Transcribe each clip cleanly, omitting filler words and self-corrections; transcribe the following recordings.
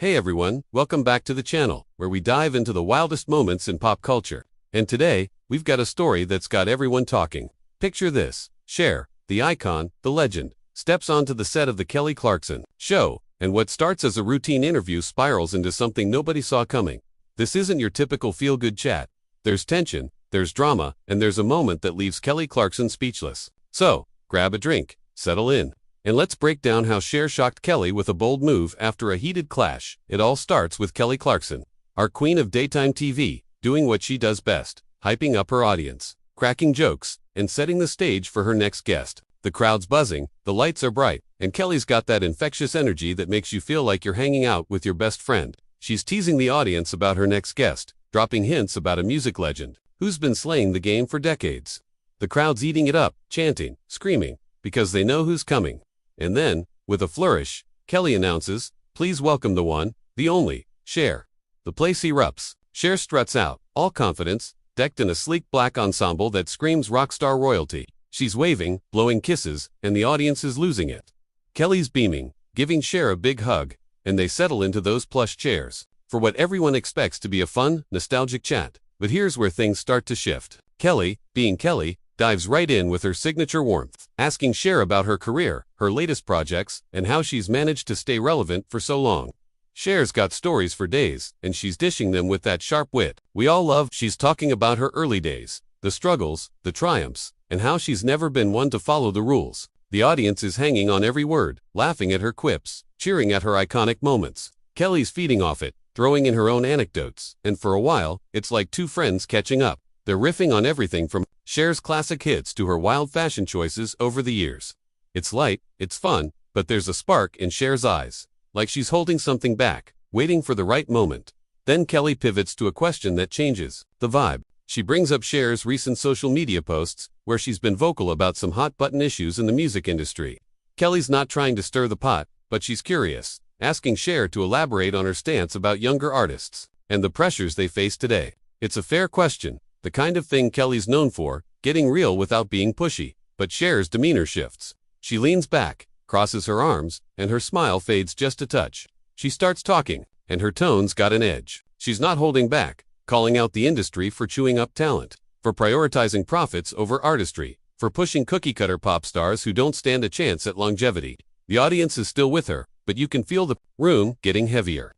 Hey everyone, welcome back to the channel, where we dive into the wildest moments in pop culture. And today, we've got a story that's got everyone talking. Picture this: Cher, the icon, the legend, steps onto the set of the Kelly Clarkson show, and what starts as a routine interview spirals into something nobody saw coming. This isn't your typical feel-good chat. There's tension, there's drama, and there's a moment that leaves Kelly Clarkson speechless. So, grab a drink, settle in, and let's break down how Cher shocked Kelly with a bold move after a heated clash. It all starts with Kelly Clarkson, our queen of daytime TV, doing what she does best: hyping up her audience, cracking jokes, and setting the stage for her next guest. The crowd's buzzing, the lights are bright, and Kelly's got that infectious energy that makes you feel like you're hanging out with your best friend. She's teasing the audience about her next guest, dropping hints about a music legend who's been slaying the game for decades. The crowd's eating it up, chanting, screaming, because they know who's coming. And then, with a flourish, Kelly announces, "Please welcome the one, the only, Cher." The place erupts. Cher struts out, all confidence, decked in a sleek black ensemble that screams rock star royalty. She's waving, blowing kisses, and the audience is losing it. Kelly's beaming, giving Cher a big hug, and they settle into those plush chairs for what everyone expects to be a fun, nostalgic chat. But here's where things start to shift. Kelly, being Kelly, dives right in with her signature warmth, asking Cher about her career, her latest projects, and how she's managed to stay relevant for so long. Cher's got stories for days, and she's dishing them with that sharp wit we all love. She's talking about her early days, the struggles, the triumphs, and how she's never been one to follow the rules. The audience is hanging on every word, laughing at her quips, cheering at her iconic moments. Kelly's feeding off it, throwing in her own anecdotes, and for a while, it's like two friends catching up. They're riffing on everything from Cher's classic hits to her wild fashion choices over the years. It's light, it's fun, but there's a spark in Cher's eyes, like she's holding something back, waiting for the right moment. Then Kelly pivots to a question that changes the vibe. She brings up Cher's recent social media posts, where she's been vocal about some hot-button issues in the music industry. Kelly's not trying to stir the pot, but she's curious, asking Cher to elaborate on her stance about younger artists and the pressures they face today. It's a fair question, the kind of thing Kelly's known for, getting real without being pushy. But Cher's demeanor shifts. She leans back, crosses her arms, and her smile fades just a touch. She starts talking, and her tone's got an edge. She's not holding back, calling out the industry for chewing up talent, for prioritizing profits over artistry, for pushing cookie-cutter pop stars who don't stand a chance at longevity. The audience is still with her, but you can feel the room getting heavier.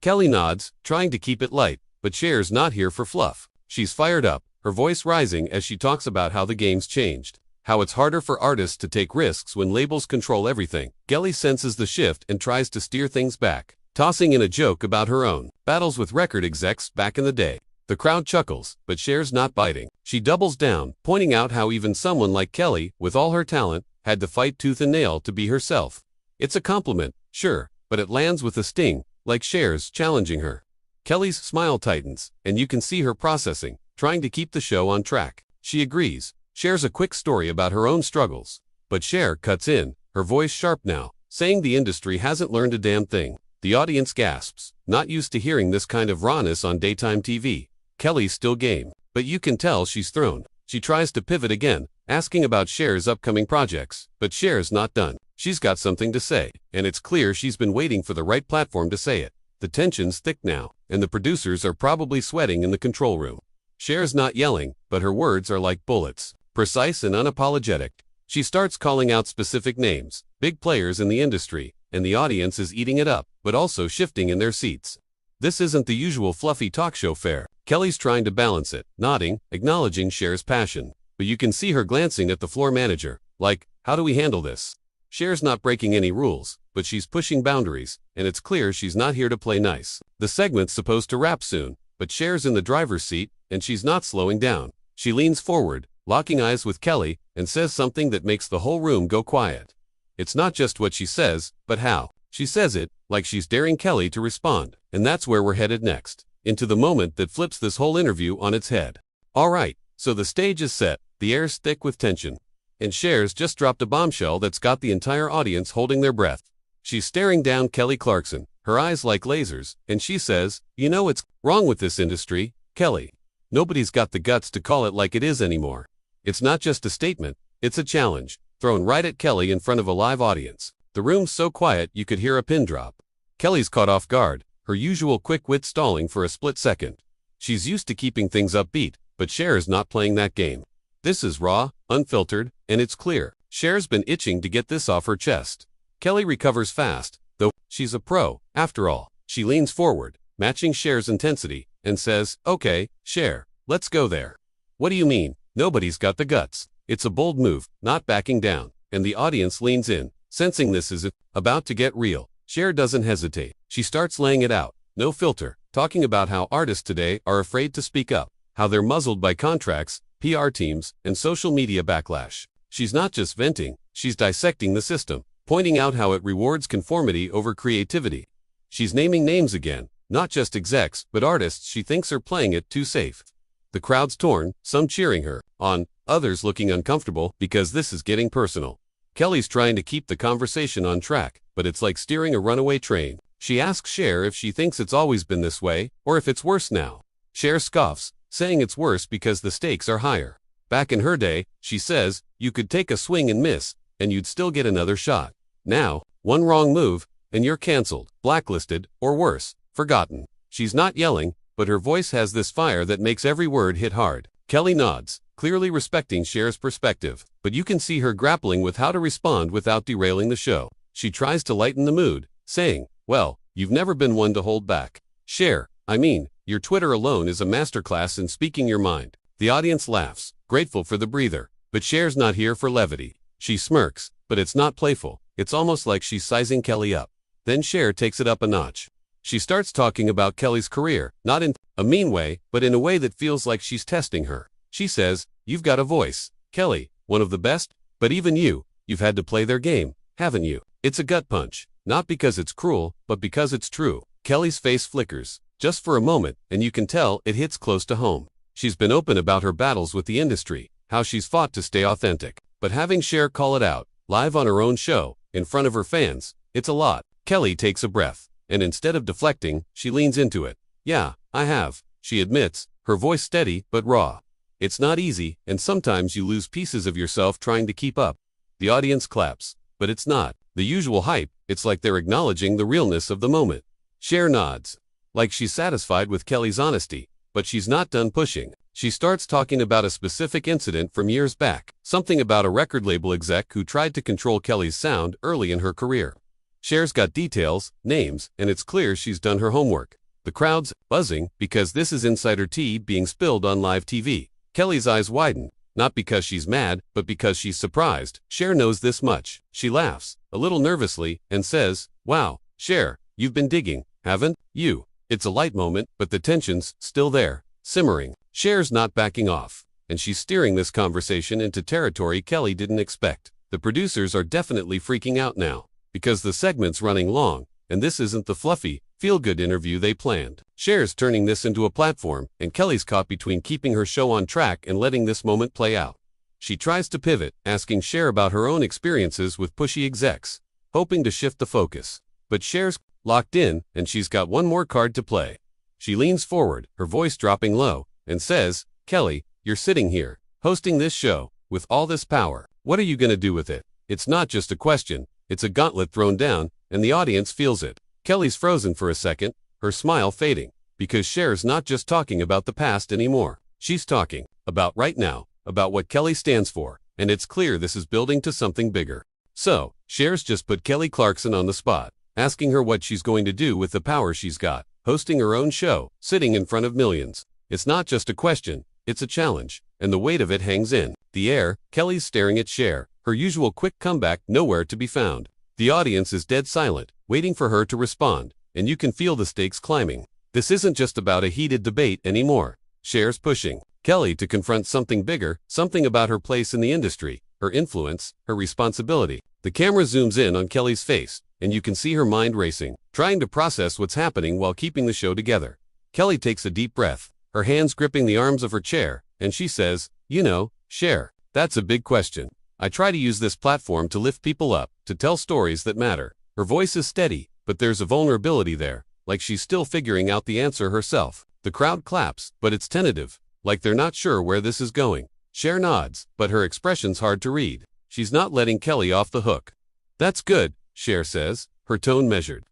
Kelly nods, trying to keep it light, but Cher's not here for fluff. She's fired up, her voice rising as she talks about how the game's changed, how it's harder for artists to take risks when labels control everything. Kelly senses the shift and tries to steer things back, tossing in a joke about her own battles with record execs back in the day. The crowd chuckles, but Cher's not biting. She doubles down, pointing out how even someone like Kelly, with all her talent, had to fight tooth and nail to be herself. It's a compliment, sure, but it lands with a sting, like Cher's challenging her. Kelly's smile tightens, and you can see her processing, trying to keep the show on track. She agrees, shares a quick story about her own struggles. But Cher cuts in, her voice sharp now, saying the industry hasn't learned a damn thing. The audience gasps, not used to hearing this kind of rawness on daytime TV. Kelly's still game, but you can tell she's thrown. She tries to pivot again, asking about Cher's upcoming projects, but Cher's not done. She's got something to say, and it's clear she's been waiting for the right platform to say it. The tension's thick now, and the producers are probably sweating in the control room. Cher's not yelling, but her words are like bullets, precise and unapologetic. She starts calling out specific names, big players in the industry, and the audience is eating it up, but also shifting in their seats. This isn't the usual fluffy talk show fare. Kelly's trying to balance it, nodding, acknowledging Cher's passion. But you can see her glancing at the floor manager, like, how do we handle this? Cher's not breaking any rules, but she's pushing boundaries, and it's clear she's not here to play nice. The segment's supposed to wrap soon, but Cher's in the driver's seat, and she's not slowing down. She leans forward, locking eyes with Kelly, and says something that makes the whole room go quiet. It's not just what she says, but how. She says it, like she's daring Kelly to respond. And that's where we're headed next, into the moment that flips this whole interview on its head. Alright, so the stage is set, the air's thick with tension. And Cher's just dropped a bombshell that's got the entire audience holding their breath. She's staring down Kelly Clarkson, her eyes like lasers, and she says, "You know what's wrong with this industry, Kelly? Nobody's got the guts to call it like it is anymore." It's not just a statement, it's a challenge, thrown right at Kelly in front of a live audience. The room's so quiet you could hear a pin drop. Kelly's caught off guard, her usual quick wit stalling for a split second. She's used to keeping things upbeat, but Cher is not playing that game. This is raw, unfiltered, and it's clear. Cher's been itching to get this off her chest. Kelly recovers fast, though she's a pro, after all. She leans forward, matching Cher's intensity, and says, "Okay, Cher, let's go there." "What do you mean? Nobody's got the guts." It's a bold move, not backing down, and the audience leans in, sensing this is about to get real. Cher doesn't hesitate. She starts laying it out, no filter, talking about how artists today are afraid to speak up, how they're muzzled by contracts, PR teams, and social media backlash. She's not just venting, she's dissecting the system, pointing out how it rewards conformity over creativity. She's naming names again, not just execs, but artists she thinks are playing it too safe. The crowd's torn, some cheering her on, others looking uncomfortable because this is getting personal. Kelly's trying to keep the conversation on track, but it's like steering a runaway train. She asks Cher if she thinks it's always been this way, or if it's worse now. Cher scoffs, saying it's worse because the stakes are higher. Back in her day, she says, you could take a swing and miss, and you'd still get another shot. Now, one wrong move, and you're canceled, blacklisted, or worse, forgotten. She's not yelling, but her voice has this fire that makes every word hit hard. Kelly nods, clearly respecting Cher's perspective, but you can see her grappling with how to respond without derailing the show. She tries to lighten the mood, saying, "Well, you've never been one to hold back. Cher, I mean, your Twitter alone is a masterclass in speaking your mind." The audience laughs, grateful for the breather, but Cher's not here for levity. She smirks, but it's not playful. It's almost like she's sizing Kelly up. Then Cher takes it up a notch. She starts talking about Kelly's career, not in a mean way, but in a way that feels like she's testing her. She says, "You've got a voice, Kelly, one of the best, but even you've had to play their game, haven't you?" It's a gut punch, not because it's cruel, but because it's true. Kelly's face flickers, just for a moment, and you can tell it hits close to home. She's been open about her battles with the industry, how she's fought to stay authentic, but having Cher call it out, live on her own show, in front of her fans, it's a lot. Kelly takes a breath, and instead of deflecting, she leans into it. "Yeah, I have," she admits, her voice steady but raw. "It's not easy, and sometimes you lose pieces of yourself trying to keep up." The audience claps, but it's not the usual hype. It's like they're acknowledging the realness of the moment. Cher nods, like she's satisfied with Kelly's honesty, but she's not done pushing. She starts talking about a specific incident from years back, something about a record label exec who tried to control Kelly's sound early in her career. Cher's got details, names, and it's clear she's done her homework. The crowd's buzzing because this is insider tea being spilled on live TV. Kelly's eyes widen, not because she's mad, but because she's surprised. Cher knows this much. She laughs, a little nervously, and says, "Wow, Cher, you've been digging, haven't you?" It's a light moment, but the tension's still there, simmering. Cher's not backing off, and she's steering this conversation into territory Kelly didn't expect. The producers are definitely freaking out now, because the segment's running long, and this isn't the fluffy, feel-good interview they planned. Cher's turning this into a platform, and Kelly's caught between keeping her show on track and letting this moment play out. She tries to pivot, asking Cher about her own experiences with pushy execs, hoping to shift the focus. But Cher's locked in, and she's got one more card to play. She leans forward, her voice dropping low, and says, "Kelly, you're sitting here, hosting this show, with all this power. What are you gonna do with it?" It's not just a question, it's a gauntlet thrown down, and the audience feels it. Kelly's frozen for a second, her smile fading, because Cher's not just talking about the past anymore. She's talking about right now, about what Kelly stands for, and it's clear this is building to something bigger. So, Cher's just put Kelly Clarkson on the spot, asking her what she's going to do with the power she's got, hosting her own show, sitting in front of millions. It's not just a question, it's a challenge, and the weight of it hangs in the air. Kelly's staring at Cher, her usual quick comeback nowhere to be found. The audience is dead silent, waiting for her to respond, and you can feel the stakes climbing. This isn't just about a heated debate anymore. Cher's pushing Kelly to confront something bigger, something about her place in the industry, her influence, her responsibility. The camera zooms in on Kelly's face, and you can see her mind racing, trying to process what's happening while keeping the show together. Kelly takes a deep breath, her hands gripping the arms of her chair, and she says, "You know, Cher, that's a big question. I try to use this platform to lift people up, to tell stories that matter." Her voice is steady, but there's a vulnerability there, like she's still figuring out the answer herself. The crowd claps, but it's tentative, like they're not sure where this is going. Cher nods, but her expression's hard to read. She's not letting Kelly off the hook. "That's good," Cher says, her tone measured.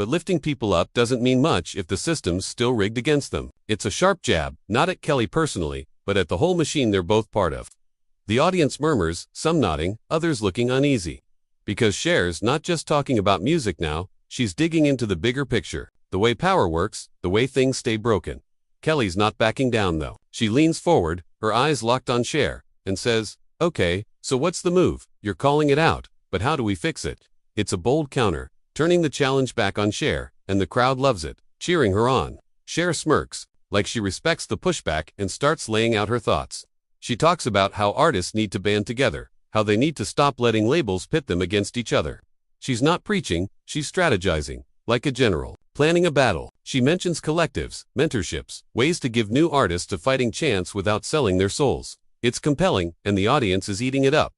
But lifting people up doesn't mean much if the system's still rigged against them. It's a sharp jab, not at Kelly personally, but at the whole machine they're both part of. The audience murmurs, some nodding, others looking uneasy. Because Cher's not just talking about music now, she's digging into the bigger picture, the way power works, the way things stay broken. Kelly's not backing down though. She leans forward, her eyes locked on Cher, and says, "Okay, so what's the move? You're calling it out, but how do we fix it?" It's a bold counter, turning the challenge back on Cher, and the crowd loves it, cheering her on. Cher smirks, like she respects the pushback, and starts laying out her thoughts. She talks about how artists need to band together, how they need to stop letting labels pit them against each other. She's not preaching, she's strategizing, like a general, planning a battle. She mentions collectives, mentorships, ways to give new artists a fighting chance without selling their souls. It's compelling, and the audience is eating it up.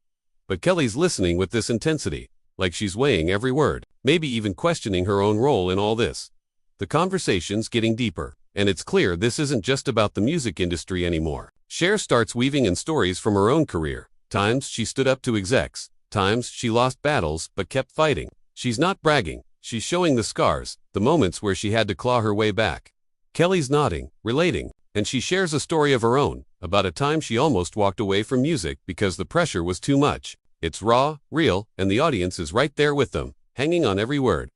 But Kelly's listening with this intensity, like she's weighing every word, maybe even questioning her own role in all this. The conversation's getting deeper, and it's clear this isn't just about the music industry anymore. Cher starts weaving in stories from her own career. Times she stood up to execs, times she lost battles but kept fighting. She's not bragging, she's showing the scars, the moments where she had to claw her way back. Kelly's nodding, relating, and she shares a story of her own, about a time she almost walked away from music because the pressure was too much. It's raw, real, and the audience is right there with them, hanging on every word.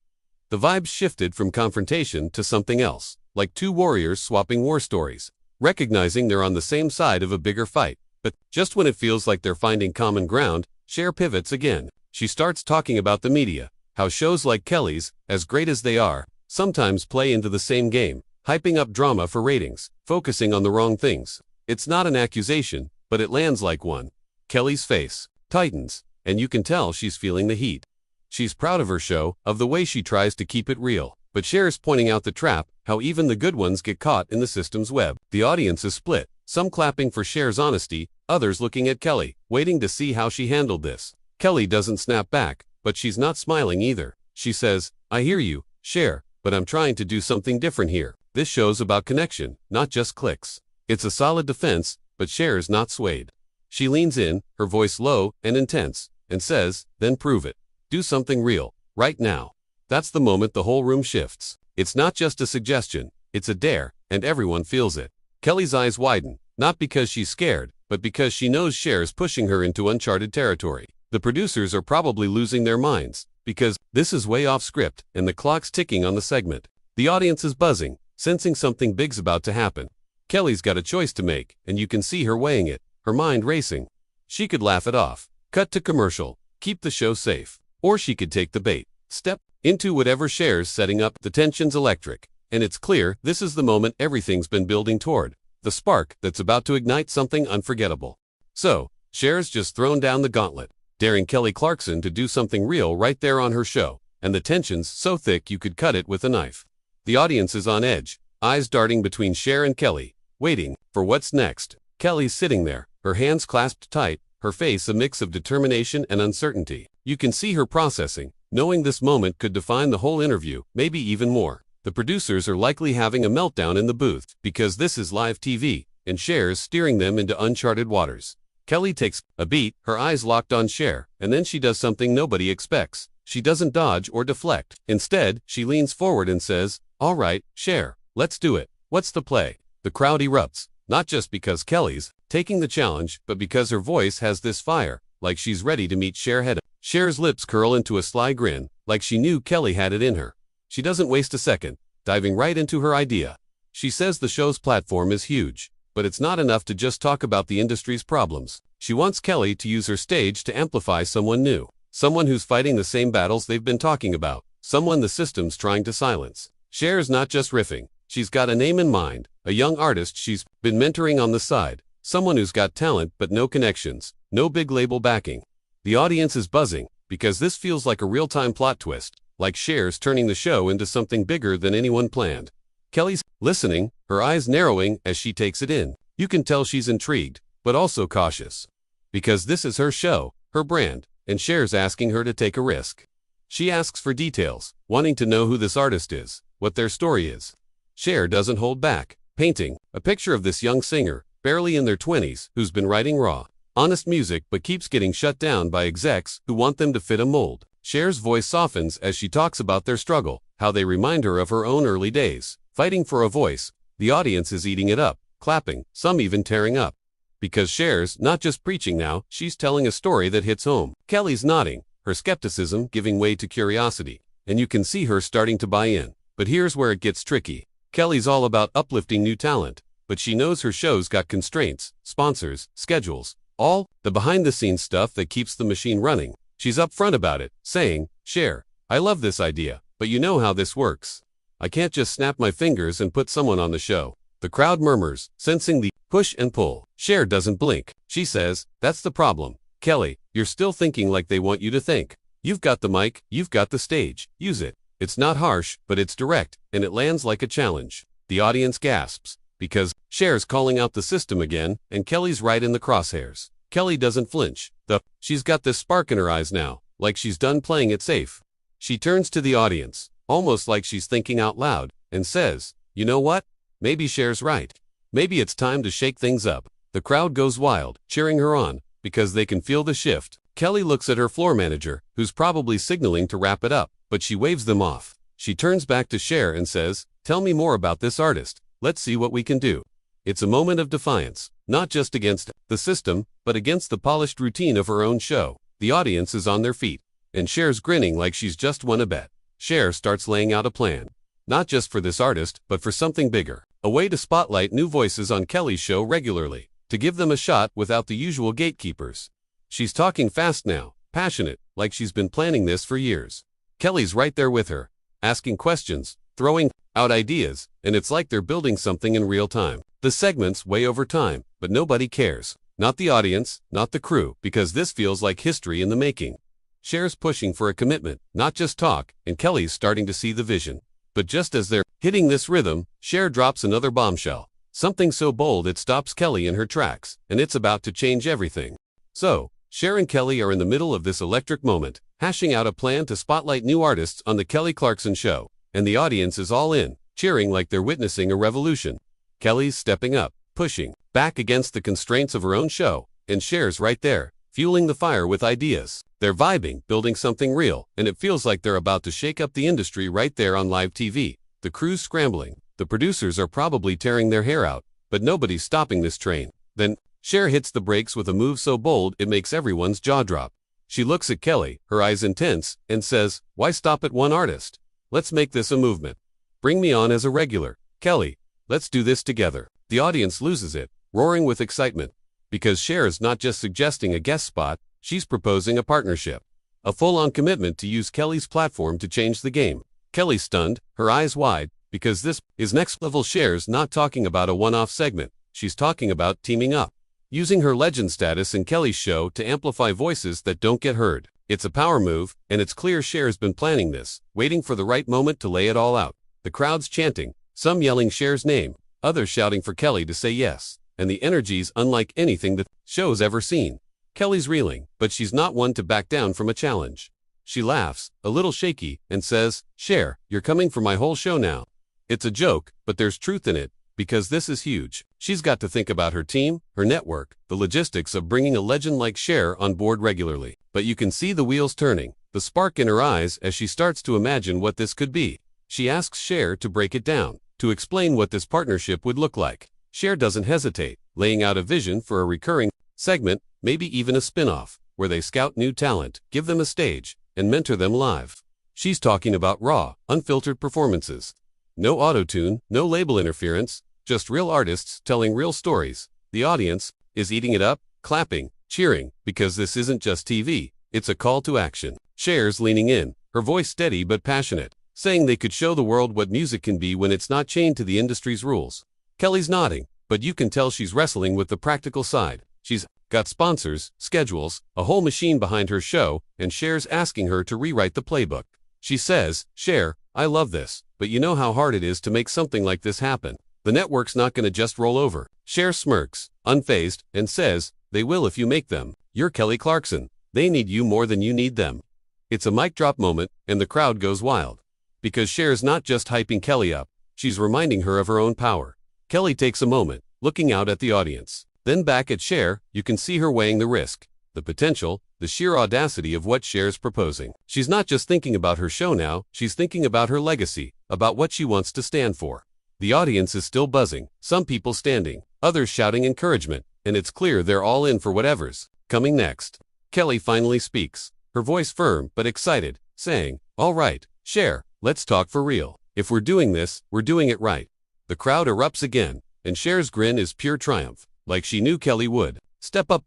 The vibes shifted from confrontation to something else, like two warriors swapping war stories, recognizing they're on the same side of a bigger fight. But just when it feels like they're finding common ground, Cher pivots again. She starts talking about the media, how shows like Kelly's, as great as they are, sometimes play into the same game, hyping up drama for ratings, focusing on the wrong things. It's not an accusation, but it lands like one. Kelly's face tightens, and you can tell she's feeling the heat. She's proud of her show, of the way she tries to keep it real. But Cher's pointing out the trap, how even the good ones get caught in the system's web. The audience is split, some clapping for Cher's honesty, others looking at Kelly, waiting to see how she handled this. Kelly doesn't snap back, but she's not smiling either. She says, "I hear you, Cher, but I'm trying to do something different here. This show's about connection, not just clicks." It's a solid defense, but Cher's not swayed. She leans in, her voice low and intense, and says, "Then prove it. Do something real, right now." That's the moment the whole room shifts. It's not just a suggestion, it's a dare, and everyone feels it. Kelly's eyes widen, not because she's scared, but because she knows Cher's pushing her into uncharted territory. The producers are probably losing their minds, because this is way off script, and the clock's ticking on the segment. The audience is buzzing, sensing something big's about to happen. Kelly's got a choice to make, and you can see her weighing it, her mind racing. She could laugh it off, cut to commercial, keep the show safe, or she could take the bait, step into whatever Cher's setting up. The tension's electric, and it's clear this is the moment everything's been building toward, the spark that's about to ignite something unforgettable. So, Cher's just thrown down the gauntlet, daring Kelly Clarkson to do something real right there on her show, and the tension's so thick you could cut it with a knife. The audience is on edge, eyes darting between Cher and Kelly, waiting for what's next. Kelly's sitting there, her hands clasped tight, her face a mix of determination and uncertainty. You can see her processing, knowing this moment could define the whole interview, maybe even more. The producers are likely having a meltdown in the booth, because this is live TV, and Cher's steering them into uncharted waters. Kelly takes a beat, her eyes locked on Cher, and then she does something nobody expects. She doesn't dodge or deflect. Instead, she leans forward and says, "All right, Cher, let's do it. What's the play?" The crowd erupts, not just because Kelly's taking the challenge, but because her voice has this fire, like she's ready to meet Cher head on. Cher's lips curl into a sly grin, like she knew Kelly had it in her. She doesn't waste a second, diving right into her idea. She says the show's platform is huge, but it's not enough to just talk about the industry's problems. She wants Kelly to use her stage to amplify someone new, someone who's fighting the same battles they've been talking about, someone the system's trying to silence. Cher's not just riffing, she's got a name in mind, a young artist she's been mentoring on the side, someone who's got talent but no connections, no big label backing. The audience is buzzing, because this feels like a real-time plot twist, like Cher's turning the show into something bigger than anyone planned. Kelly's listening, her eyes narrowing as she takes it in. You can tell she's intrigued, but also cautious. Because this is her show, her brand, and Cher's asking her to take a risk. She asks for details, wanting to know who this artist is, what their story is. Cher doesn't hold back, painting a picture of this young singer, barely in their 20s, who's been writing raw, honest music but keeps getting shut down by execs who want them to fit a mold. Cher's voice softens as she talks about their struggle, how they remind her of her own early days, fighting for a voice. The audience is eating it up, clapping, some even tearing up. Because Cher's not just preaching now, she's telling a story that hits home. Kelly's nodding, her skepticism giving way to curiosity, and you can see her starting to buy in. But here's where it gets tricky. Kelly's all about uplifting new talent, but she knows her show's got constraints, sponsors, schedules, all the behind-the-scenes stuff that keeps the machine running. She's upfront about it, saying, Cher, I love this idea, but you know how this works. I can't just snap my fingers and put someone on the show. The crowd murmurs, sensing the push and pull. Cher doesn't blink. She says, that's the problem. Kelly, you're still thinking like they want you to think. You've got the mic, you've got the stage, use it. It's not harsh, but it's direct, and it lands like a challenge. The audience gasps, because Cher's calling out the system again, and Kelly's right in the crosshairs. Kelly doesn't flinch. She's got this spark in her eyes now, like she's done playing it safe. She turns to the audience, almost like she's thinking out loud, and says, you know what? Maybe Cher's right. Maybe it's time to shake things up. The crowd goes wild, cheering her on, because they can feel the shift. Kelly looks at her floor manager, who's probably signaling to wrap it up, but she waves them off. She turns back to Cher and says, tell me more about this artist. Let's see what we can do. It's a moment of defiance, not just against the system, but against the polished routine of her own show. The audience is on their feet, and Cher's grinning like she's just won a bet. Cher starts laying out a plan. Not just for this artist, but for something bigger. A way to spotlight new voices on Kelly's show regularly, to give them a shot without the usual gatekeepers. She's talking fast now, passionate, like she's been planning this for years. Kelly's right there with her, asking questions, throwing out ideas, and it's like they're building something in real time. The segment's way over time, but nobody cares. Not the audience, not the crew, because this feels like history in the making. Cher's pushing for a commitment, not just talk, and Kelly's starting to see the vision. But just as they're hitting this rhythm, Cher drops another bombshell. Something so bold it stops Kelly in her tracks, and it's about to change everything. So, Cher and Kelly are in the middle of this electric moment, hashing out a plan to spotlight new artists on the Kelly Clarkson show, and the audience is all in, cheering like they're witnessing a revolution. Kelly's stepping up, pushing back against the constraints of her own show, and Cher's right there, fueling the fire with ideas. They're vibing, building something real, and it feels like they're about to shake up the industry right there on live TV. The crew's scrambling. The producers are probably tearing their hair out, but nobody's stopping this train. Then, Cher hits the brakes with a move so bold it makes everyone's jaw drop. She looks at Kelly, her eyes intense, and says, why stop at one artist? Let's make this a movement. Bring me on as a regular. Kelly, let's do this together. The audience loses it, roaring with excitement. Because Cher is not just suggesting a guest spot, she's proposing a partnership. A full-on commitment to use Kelly's platform to change the game. Kelly's stunned, her eyes wide, because this is next level. Cher's not talking about a one-off segment, she's talking about teaming up. Using her legend status in Kelly's show to amplify voices that don't get heard. It's a power move, and it's clear Cher's been planning this, waiting for the right moment to lay it all out. The crowd's chanting, some yelling Cher's name, others shouting for Kelly to say yes, and the energy's unlike anything the show's ever seen. Kelly's reeling, but she's not one to back down from a challenge. She laughs, a little shaky, and says, Cher, you're coming for my whole show now. It's a joke, but there's truth in it, because this is huge. She's got to think about her team, her network, the logistics of bringing a legend like Cher on board regularly. But you can see the wheels turning, the spark in her eyes as she starts to imagine what this could be. She asks Cher to break it down, to explain what this partnership would look like. Cher doesn't hesitate, laying out a vision for a recurring segment, maybe even a spin-off, where they scout new talent, give them a stage, and mentor them live. She's talking about raw, unfiltered performances. No auto-tune, no label interference, just real artists telling real stories. The audience is eating it up, clapping, cheering, because this isn't just TV, it's a call to action. Cher's leaning in, her voice steady but passionate, saying they could show the world what music can be when it's not chained to the industry's rules. Kelly's nodding, but you can tell she's wrestling with the practical side. She's got sponsors, schedules, a whole machine behind her show, and Cher's asking her to rewrite the playbook. She says, Cher, I love this, but you know how hard it is to make something like this happen. The network's not gonna just roll over. Cher smirks, unfazed, and says, they will if you make them. You're Kelly Clarkson. They need you more than you need them. It's a mic drop moment, and the crowd goes wild. Because Cher's not just hyping Kelly up, she's reminding her of her own power. Kelly takes a moment, looking out at the audience. Then back at Cher, you can see her weighing the risk. the potential, the sheer audacity of what Cher's proposing. She's not just thinking about her show now, she's thinking about her legacy, about what she wants to stand for. The audience is still buzzing, some people standing, others shouting encouragement, and it's clear they're all in for whatever's coming next. Kelly finally speaks, her voice firm but excited, saying, "All right, Cher, let's talk for real. If we're doing this, we're doing it right." The crowd erupts again, and Cher's grin is pure triumph, like she knew Kelly would. Step up.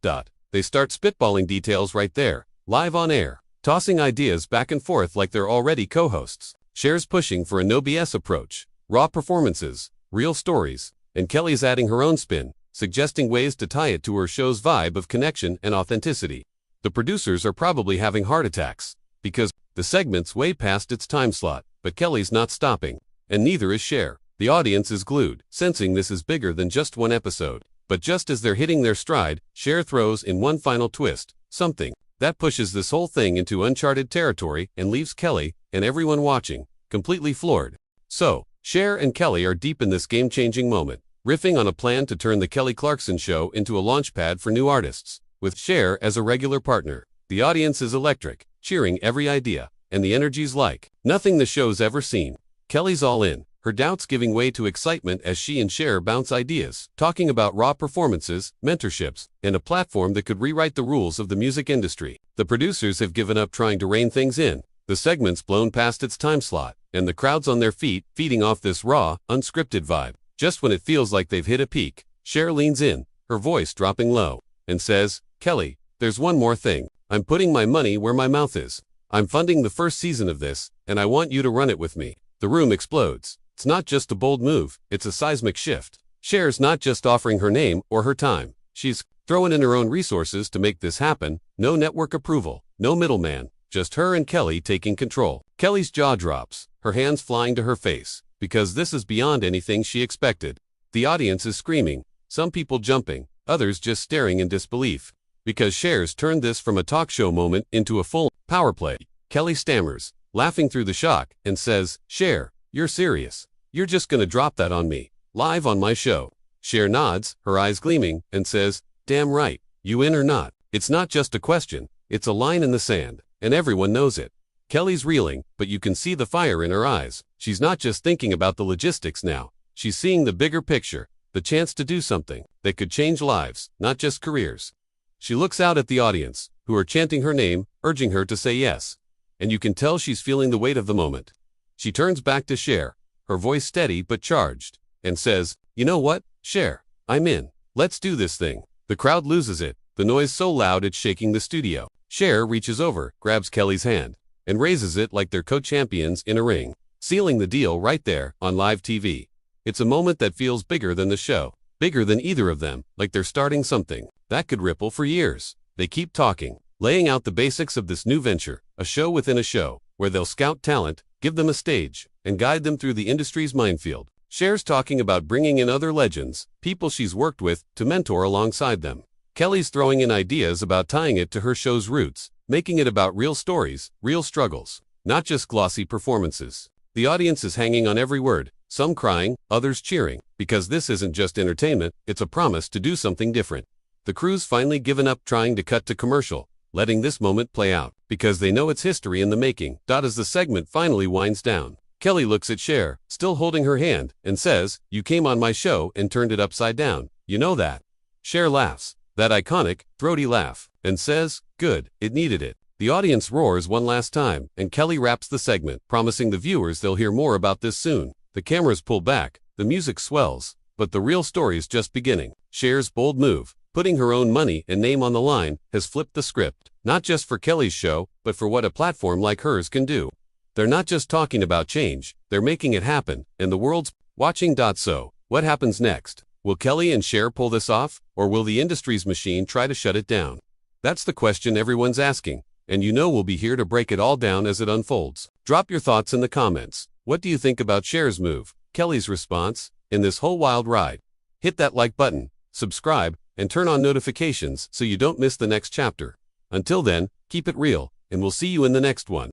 They start spitballing details right there, live on air, tossing ideas back and forth like they're already co-hosts. Cher's pushing for a no BS approach, raw performances, real stories, and Kelly's adding her own spin, suggesting ways to tie it to her show's vibe of connection and authenticity. The producers are probably having heart attacks, because the segment's way past its time slot, but Kelly's not stopping, and neither is Cher. The audience is glued, sensing this is bigger than just one episode. But just as they're hitting their stride, Cher throws in one final twist, something that pushes this whole thing into uncharted territory and leaves Kelly, and everyone watching, completely floored. So, Cher and Kelly are deep in this game-changing moment, riffing on a plan to turn the Kelly Clarkson show into a launchpad for new artists. With Cher as a regular partner, the audience is electric, cheering every idea, and the energy's like nothing the show's ever seen. Kelly's all in, her doubts giving way to excitement as she and Cher bounce ideas, talking about raw performances, mentorships, and a platform that could rewrite the rules of the music industry. The producers have given up trying to rein things in. The segment's blown past its time slot, and the crowd's on their feet, feeding off this raw, unscripted vibe. Just when it feels like they've hit a peak, Cher leans in, her voice dropping low, and says, "Kelly, there's one more thing. I'm putting my money where my mouth is. I'm funding the first season of this, and I want you to run it with me." The room explodes. It's not just a bold move, it's a seismic shift. Cher's not just offering her name or her time. She's throwing in her own resources to make this happen. No network approval, no middleman, just her and Kelly taking control. Kelly's jaw drops, her hands flying to her face, because this is beyond anything she expected. The audience is screaming, some people jumping, others just staring in disbelief, because Cher's turned this from a talk show moment into a full power play. Kelly stammers, laughing through the shock, and says, "Cher, you're serious? You're just gonna drop that on me, live on my show?" Cher nods, her eyes gleaming, and says, "Damn right, you in or not?" It's not just a question, it's a line in the sand, and everyone knows it. Kelly's reeling, but you can see the fire in her eyes. She's not just thinking about the logistics now, she's seeing the bigger picture, the chance to do something that could change lives, not just careers. She looks out at the audience, who are chanting her name, urging her to say yes. And you can tell she's feeling the weight of the moment. She turns back to Cher, her voice steady but charged, and says, "You know what, Cher? I'm in. Let's do this thing." The crowd loses it, the noise so loud it's shaking the studio. Cher reaches over, grabs Kelly's hand, and raises it like they're co-champions in a ring, sealing the deal right there on live TV. It's a moment that feels bigger than the show, bigger than either of them, like they're starting something that could ripple for years. They keep talking, laying out the basics of this new venture, a show within a show, where they'll scout talent, give them a stage, and guide them through the industry's minefield. Cher's talking about bringing in other legends, people she's worked with, to mentor alongside them. Kelly's throwing in ideas about tying it to her show's roots, making it about real stories, real struggles, not just glossy performances. The audience is hanging on every word, some crying, others cheering, because this isn't just entertainment, it's a promise to do something different. The crew's finally given up trying to cut to commercial, letting this moment play out, because they know it's history in the making. As the segment finally winds down, Kelly looks at Cher, still holding her hand, and says, "You came on my show and turned it upside down. You know that?" Cher laughs, that iconic, throaty laugh, and says, "Good, it needed it." The audience roars one last time, and Kelly wraps the segment, promising the viewers they'll hear more about this soon. The cameras pull back, the music swells, but the real story's just beginning. Cher's bold move, putting her own money and name on the line, has flipped the script, not just for Kelly's show, but for what a platform like hers can do. They're not just talking about change, they're making it happen, and the world's watching. So, what happens next? Will Kelly and Cher pull this off, or will the industry's machine try to shut it down? That's the question everyone's asking, and you know we'll be here to break it all down as it unfolds. Drop your thoughts in the comments. What do you think about Cher's move, Kelly's response, in this whole wild ride? Hit that like button, subscribe, and turn on notifications so you don't miss the next chapter. Until then, keep it real, and we'll see you in the next one.